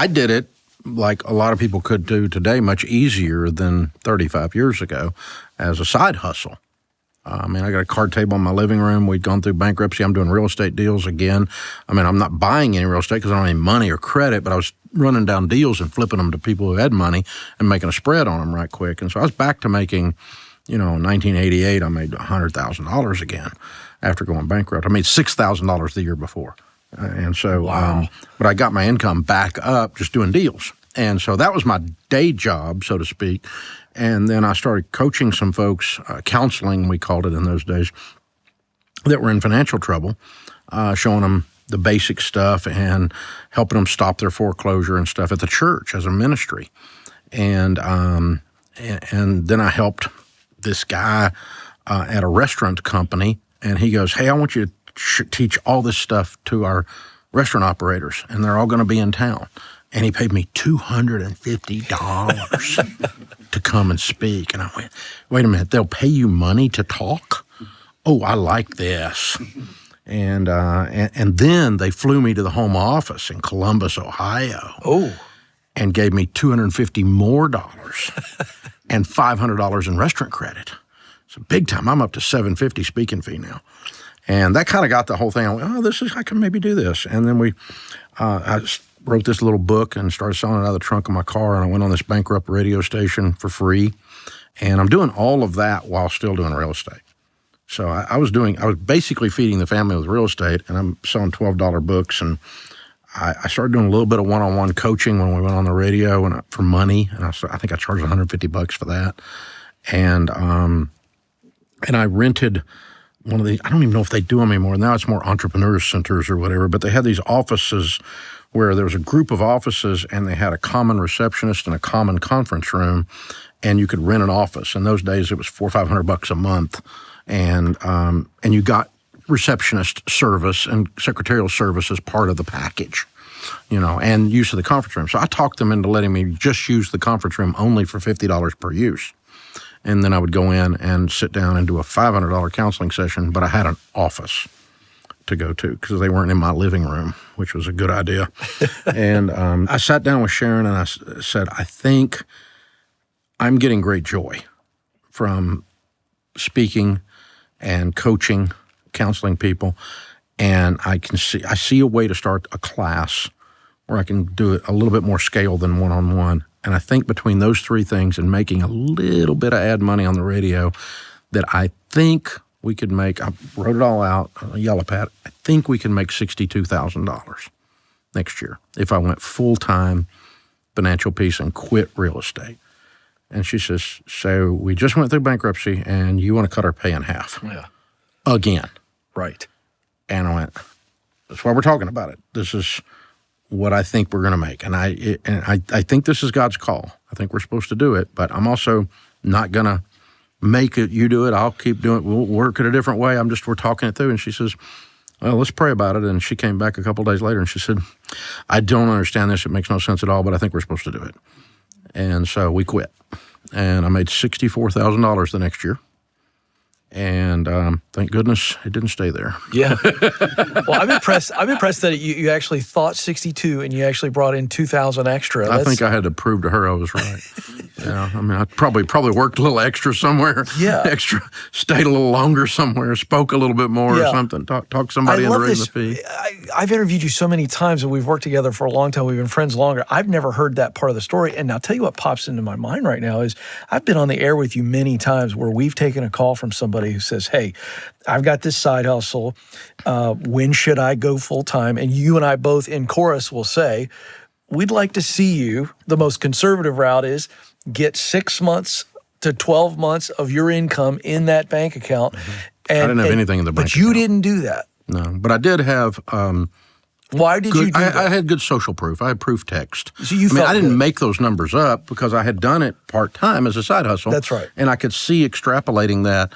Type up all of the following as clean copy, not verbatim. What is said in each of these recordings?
I did it like a lot of people could do today, much easier than 35 years ago as a side hustle. I got a card table in my living room. We'd gone through bankruptcy. I'm doing real estate deals again. I'm not buying any real estate because I don't have any money or credit, but I was running down deals and flipping them to people who had money and making a spread on them right quick. And so I was back to making, in 1988, I made $100,000 again after going bankrupt. I made $6,000 the year before. And so, wow. But I got my income back up just doing deals. And so that was my day job, so to speak. And then I started coaching some folks, counseling, we called it in those days, that were in financial trouble, showing them the basic stuff and helping them stop their foreclosure and stuff at the church as a ministry. And then I helped this guy at a restaurant company, and he goes, "Hey, I want you to teach all this stuff to our restaurant operators, and they're all going to be in town." And he paid me $250 to come and speak. And I went, wait a minute, they'll pay you money to talk? Oh, I like this. And then they flew me to the home office in Columbus, Ohio. Oh. And gave me $250 more and $500 in restaurant credit. So big time. I'm up to $750 speaking fee now. And that kind of got the whole thing. I went, I can maybe do this. And then I wrote this little book and started selling it out of the trunk of my car, and I went on this bankrupt radio station for free. And I'm doing all of that while still doing real estate. So I was basically feeding the family with real estate, and I'm selling $12 books. And I started doing a little bit of one-on-one coaching when we went on the radio and for money. And I think I charged $150 for that. And I rented one of these, I don't even know if they do them anymore. Now it's more entrepreneur centers or whatever, but they had these offices where there was a group of offices and they had a common receptionist and a common conference room, and you could rent an office. In those days, it was $400 or $500 a month, and you got receptionist service and secretarial service as part of the package, and use of the conference room. So I talked them into letting me just use the conference room only for $50 per use. And then I would go in and sit down and do a $500 counseling session, but I had an office to go to because they weren't in my living room, which was a good idea. And I sat down with Sharon and I said, I think I'm getting great joy from speaking and coaching, counseling people, and I see a way to start a class where I can do it a little bit more scale than one-on-one. And I think between those three things and making a little bit of ad money on the radio, that I think we could make, I wrote it all out on a yellow pad, I think we can make $62,000 next year if I went full-time financial peace and quit real estate. And she says, so we just went through bankruptcy and you want to cut our pay in half. Yeah. Again. Right. And I went, that's why we're talking about it. This is what I think we're going to make. And I think this is God's call. I think we're supposed to do it, but I'm also not going to make it, you do it, I'll keep doing it, we'll work it a different way. We're talking it through. And she says, well, let's pray about it. And she came back a couple of days later and she said, I don't understand this. It makes no sense at all, but I think we're supposed to do it. And so we quit. And I made $64,000 the next year. And thank goodness it didn't stay there. Yeah. Well, I'm impressed that you actually thought 62 and you actually brought in 2,000 extra. I think I had to prove to her I was right. I probably worked a little extra somewhere. Yeah. Extra, stayed a little longer somewhere, spoke a little bit more or something, talk somebody into raising the fee. I've interviewed you so many times and we've worked together for a long time. We've been friends longer. I've never heard that part of the story. And I'll tell you what pops into my mind right now is I've been on the air with you many times where we've taken a call from somebody who says, hey, I've got this side hustle. When should I go full time? And you and I both in chorus will say, we'd like to see you. The most conservative route is get 6 months to 12 months of your income in that bank account. Mm-hmm. I didn't have anything in the bank account. But you didn't do that. No, but I did have... Why did you do that? I had good social proof. I had proof text. So I didn't make those numbers up because I had done it part-time as a side hustle. That's right. And I could see extrapolating that,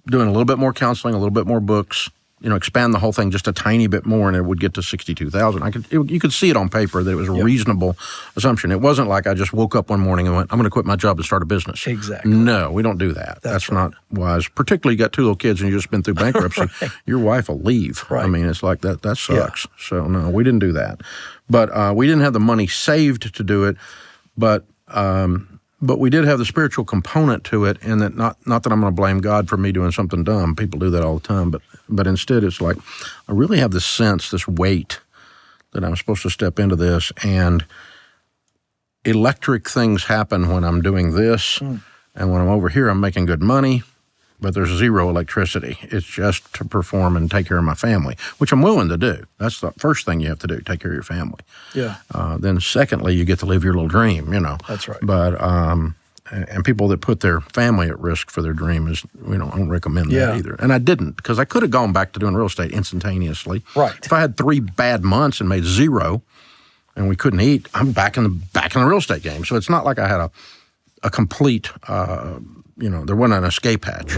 doing a little bit more counseling, a little bit more books, expand the whole thing just a tiny bit more, and it would get to 62,000. You could see it on paper that it was a reasonable assumption. It wasn't like I just woke up one morning and went, I'm going to quit my job and start a business. Exactly. No, we don't do that. That's right. Not wise. Particularly, you got 2 little kids and you just been through bankruptcy. Right. Your wife will leave. Right. I mean, it's like that. That sucks. Yeah. So no, we didn't do that. But we didn't have the money saved to do it. But we did have the spiritual component to it, and that not that I'm going to blame God for me doing something dumb. People do that all the time, but instead it's like I really have this sense, this weight that I'm supposed to step into this, and electric things happen when I'm doing this, and when I'm over here, I'm making good money, but there's zero electricity. It's just to perform and take care of my family, which I'm willing to do. That's the first thing you have to do, take care of your family. Yeah. Then secondly, you get to live your little dream, That's right. But, and people that put their family at risk for their dream is, I don't recommend that either. And I didn't, because I could have gone back to doing real estate instantaneously. Right. If I had 3 bad months and made zero and we couldn't eat, I'm back in the real estate game. So it's not like I had a complete, there wasn't an escape hatch.